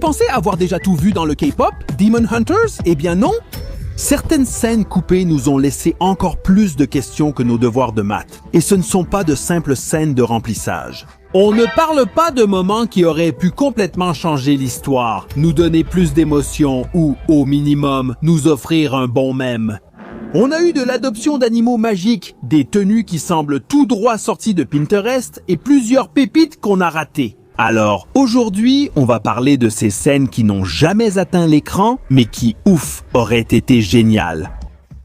pensez avoir déjà tout vu dans le K-pop, Demon Hunters? Eh bien non! Certaines scènes coupées nous ont laissé encore plus de questions que nos devoirs de maths. Et ce ne sont pas de simples scènes de remplissage. On ne parle pas de moments qui auraient pu complètement changer l'histoire, nous donner plus d'émotions ou, au minimum, nous offrir un bon mème. On a eu de l'adoption d'animaux magiques, des tenues qui semblent tout droit sorties de Pinterest et plusieurs pépites qu'on a ratées. Alors, aujourd'hui, on va parler de ces scènes qui n'ont jamais atteint l'écran, mais qui, ouf, auraient été géniales.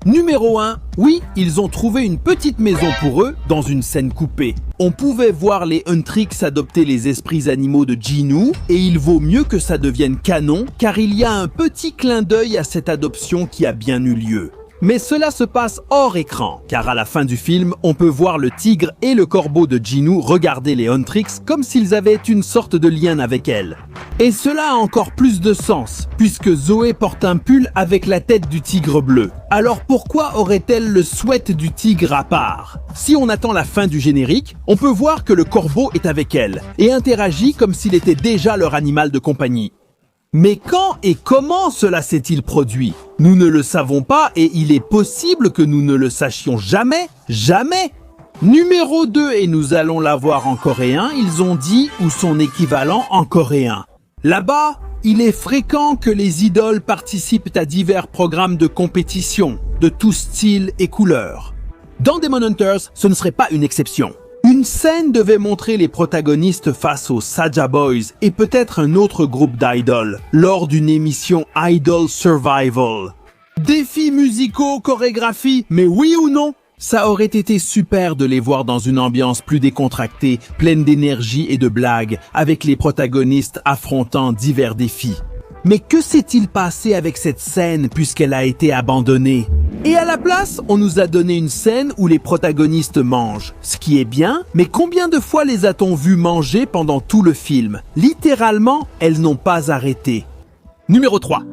Numéro 1, oui, ils ont trouvé une petite maison pour eux dans une scène coupée. On pouvait voir les Huntrix adopter les esprits animaux de Jinwoo et il vaut mieux que ça devienne canon car il y a un petit clin d'œil à cette adoption qui a bien eu lieu. Mais cela se passe hors écran, car à la fin du film, on peut voir le tigre et le corbeau de Jinwoo regarder les Huntrix comme s'ils avaient une sorte de lien avec elle. Et cela a encore plus de sens, puisque Zoé porte un pull avec la tête du tigre bleu. Alors pourquoi aurait-elle le sweat du tigre à part? Si on attend la fin du générique, on peut voir que le corbeau est avec elle, et interagit comme s'il était déjà leur animal de compagnie. Mais quand et comment cela s'est-il produit? Nous ne le savons pas et il est possible que nous ne le sachions jamais, jamais. Numéro 2, et nous allons la voir en coréen, ils ont dit ou son équivalent en coréen. Là-bas, il est fréquent que les idoles participent à divers programmes de compétition, de tous styles et couleurs. Dans Demon Hunters, ce ne serait pas une exception. Une scène devait montrer les protagonistes face aux Saja Boys et peut-être un autre groupe d'idoles lors d'une émission Idol Survival. Défis musicaux, chorégraphie, mais oui ou non? Ça aurait été super de les voir dans une ambiance plus décontractée, pleine d'énergie et de blagues, avec les protagonistes affrontant divers défis. Mais que s'est-il passé avec cette scène puisqu'elle a été abandonnée? Et à la place, on nous a donné une scène où les protagonistes mangent. Ce qui est bien, mais combien de fois les a-t-on vus manger pendant tout le film? Littéralement, elles n'ont pas arrêté. Numéro 3.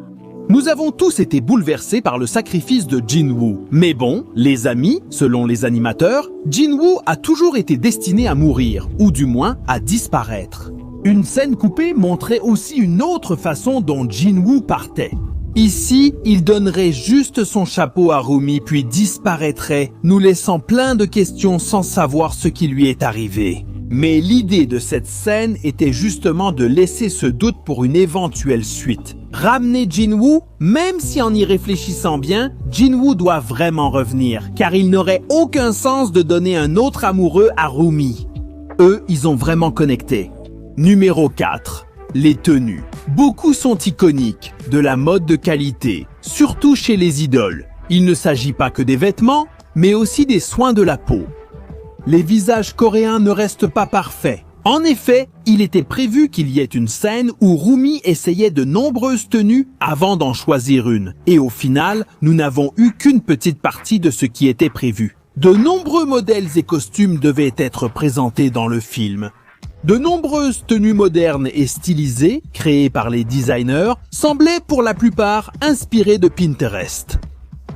Nous avons tous été bouleversés par le sacrifice de Jinwoo. Mais bon, les amis, selon les animateurs, Jinwoo a toujours été destiné à mourir, ou du moins à disparaître. Une scène coupée montrait aussi une autre façon dont Jinwoo partait. Ici, il donnerait juste son chapeau à Rumi puis disparaîtrait, nous laissant plein de questions sans savoir ce qui lui est arrivé. Mais l'idée de cette scène était justement de laisser ce doute pour une éventuelle suite. Ramener Jinwoo, même si en y réfléchissant bien, Jinwoo doit vraiment revenir, car il n'aurait aucun sens de donner un autre amoureux à Rumi. Eux, ils ont vraiment connecté. Numéro 4. Les tenues. Beaucoup sont iconiques, de la mode de qualité, surtout chez les idoles. Il ne s'agit pas que des vêtements, mais aussi des soins de la peau. Les visages coréens ne restent pas parfaits. En effet, il était prévu qu'il y ait une scène où Rumi essayait de nombreuses tenues avant d'en choisir une. Et au final, nous n'avons eu qu'une petite partie de ce qui était prévu. De nombreux modèles et costumes devaient être présentés dans le film. De nombreuses tenues modernes et stylisées, créées par les designers, semblaient pour la plupart inspirées de Pinterest.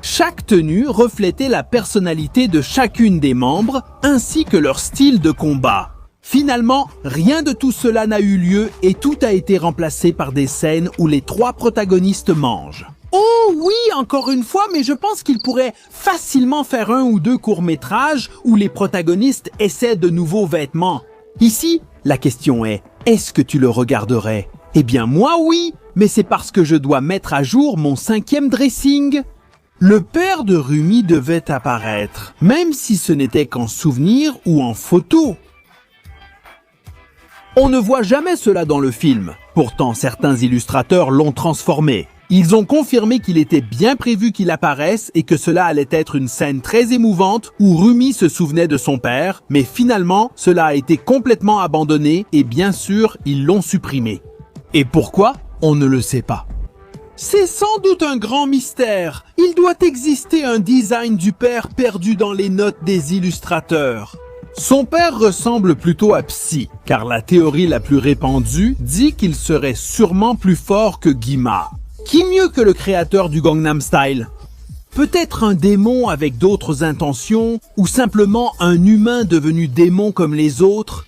Chaque tenue reflétait la personnalité de chacune des membres, ainsi que leur style de combat. Finalement, rien de tout cela n'a eu lieu et tout a été remplacé par des scènes où les trois protagonistes mangent. Oh oui, encore une fois, mais je pense qu'il pourrait facilement faire 1 ou 2 courts-métrages où les protagonistes essaient de nouveaux vêtements. Ici, la question est, est-ce que tu le regarderais? Eh bien moi oui, mais c'est parce que je dois mettre à jour mon 5e dressing. Le père de Rumi devait apparaître, même si ce n'était qu'en souvenir ou en photo. On ne voit jamais cela dans le film, pourtant certains illustrateurs l'ont transformé. Ils ont confirmé qu'il était bien prévu qu'il apparaisse et que cela allait être une scène très émouvante où Rumi se souvenait de son père, mais finalement, cela a été complètement abandonné et bien sûr, ils l'ont supprimé. Et pourquoi? On ne le sait pas. C'est sans doute un grand mystère. Il doit exister un design du père perdu dans les notes des illustrateurs. Son père ressemble plutôt à Psy, car la théorie la plus répandue dit qu'il serait sûrement plus fort que Guima. Qui mieux que le créateur du Gangnam Style? Peut-être un démon avec d'autres intentions, ou simplement un humain devenu démon comme les autres?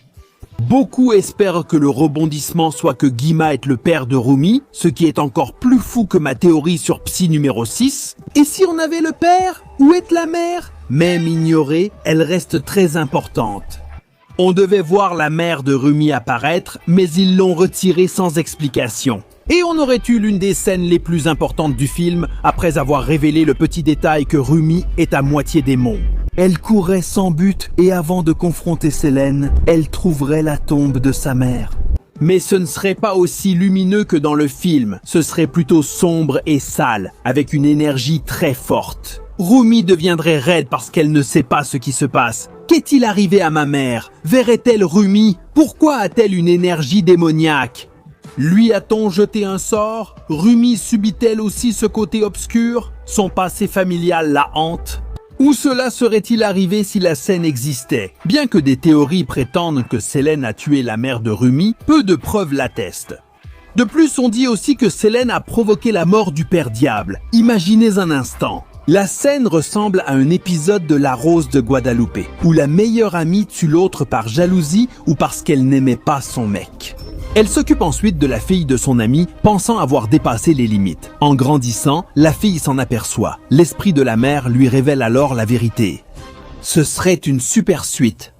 Beaucoup espèrent que le rebondissement soit que Guima est le père de Rumi, ce qui est encore plus fou que ma théorie sur Psy numéro 6. Et si on avait le père? Où est la mère? Même ignorée, elle reste très importante. On devait voir la mère de Rumi apparaître, mais ils l'ont retirée sans explication. Et on aurait eu l'une des scènes les plus importantes du film après avoir révélé le petit détail que Rumi est à moitié démon. Elle courait sans but et avant de confronter Selene, elle trouverait la tombe de sa mère. Mais ce ne serait pas aussi lumineux que dans le film, ce serait plutôt sombre et sale, avec une énergie très forte. Rumi deviendrait raide parce qu'elle ne sait pas ce qui se passe. Qu'est-il arrivé à ma mère? Verrait-elle Rumi? Pourquoi a-t-elle une énergie démoniaque? Lui a-t-on jeté un sort? Rumi subit-elle aussi ce côté obscur? Son passé familial la hante? Où cela serait-il arrivé si la scène existait? Bien que des théories prétendent que Selene a tué la mère de Rumi, peu de preuves l'attestent. De plus, on dit aussi que Selene a provoqué la mort du père diable. Imaginez un instant. La scène ressemble à un épisode de La Rose de Guadalupe, où la meilleure amie tue l'autre par jalousie ou parce qu'elle n'aimait pas son mec. Elle s'occupe ensuite de la fille de son ami, pensant avoir dépassé les limites. En grandissant, la fille s'en aperçoit. L'esprit de la mère lui révèle alors la vérité. Ce serait une super suite.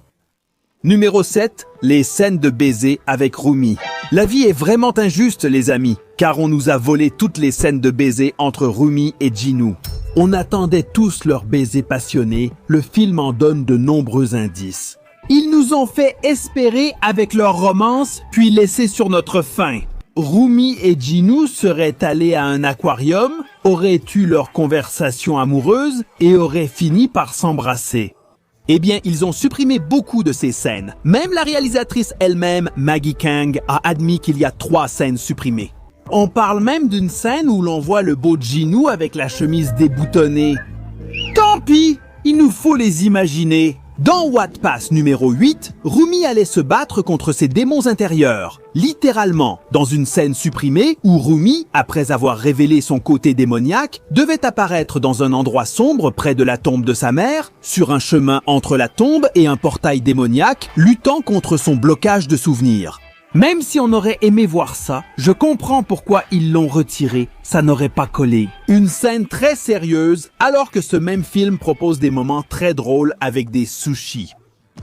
Numéro 7, les scènes de baiser avec Rumi. La vie est vraiment injuste, les amis, car on nous a volé toutes les scènes de baiser entre Rumi et Jinwoo. On attendait tous leurs baisers passionnés, le film en donne de nombreux indices. Ils nous ont fait espérer avec leur romance, puis laisser sur notre faim. Rumi et Jinwoo seraient allés à un aquarium, auraient eu leur conversation amoureuse et auraient fini par s'embrasser. Eh bien, ils ont supprimé beaucoup de ces scènes. Même la réalisatrice elle-même, Maggie Kang, a admis qu'il y a 3 scènes supprimées. On parle même d'une scène où l'on voit le beau Jinwoo avec la chemise déboutonnée. Tant pis, il nous faut les imaginer. Dans What Pass numéro 8, Rumi allait se battre contre ses démons intérieurs. Littéralement, dans une scène supprimée où Rumi, après avoir révélé son côté démoniaque, devait apparaître dans un endroit sombre près de la tombe de sa mère, sur un chemin entre la tombe et un portail démoniaque, luttant contre son blocage de souvenirs. Même si on aurait aimé voir ça, je comprends pourquoi ils l'ont retiré, ça n'aurait pas collé. Une scène très sérieuse, alors que ce même film propose des moments très drôles avec des sushis.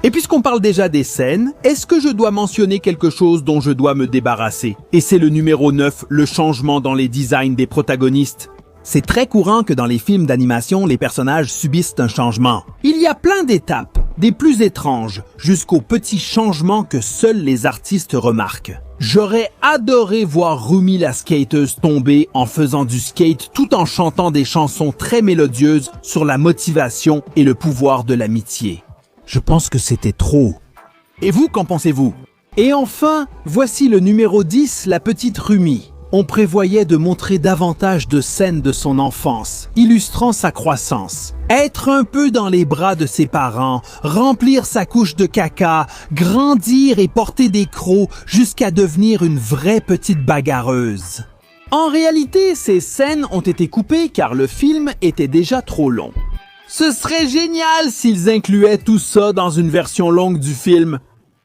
Et puisqu'on parle déjà des scènes, est-ce que je dois mentionner quelque chose dont je dois me débarrasser? Et c'est le numéro 9, le changement dans les designs des protagonistes. C'est très courant que dans les films d'animation, les personnages subissent un changement. Il y a plein d'étapes, des plus étranges, jusqu'aux petits changements que seuls les artistes remarquent. J'aurais adoré voir Rumi la skateuse tomber en faisant du skate tout en chantant des chansons très mélodieuses sur la motivation et le pouvoir de l'amitié. Je pense que c'était trop. Et vous, qu'en pensez-vous? Et enfin, voici le numéro 10, la petite Rumi. On prévoyait de montrer davantage de scènes de son enfance, illustrant sa croissance. Être un peu dans les bras de ses parents, remplir sa couche de caca, grandir et porter des crocs jusqu'à devenir une vraie petite bagarreuse. En réalité, ces scènes ont été coupées car le film était déjà trop long. Ce serait génial s'ils incluaient tout ça dans une version longue du film.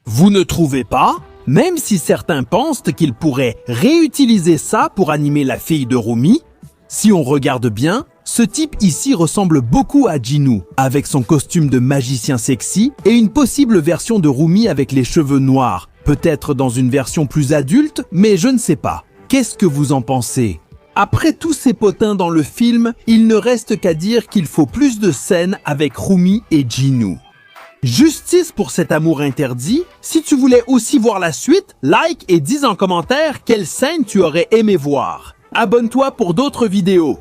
Vous ne trouvez pas? Même si certains pensent qu'ils pourraient réutiliser ça pour animer la fille de Rumi, si on regarde bien, ce type ici ressemble beaucoup à Jinwoo, avec son costume de magicien sexy et une possible version de Rumi avec les cheveux noirs, peut-être dans une version plus adulte, mais je ne sais pas. Qu'est-ce que vous en pensez? Après tous ces potins dans le film, il ne reste qu'à dire qu'il faut plus de scènes avec Rumi et Jinwoo. Justice pour cet amour interdit. Si tu voulais aussi voir la suite, like et dis en commentaire quelle scène tu aurais aimé voir. Abonne-toi pour d'autres vidéos.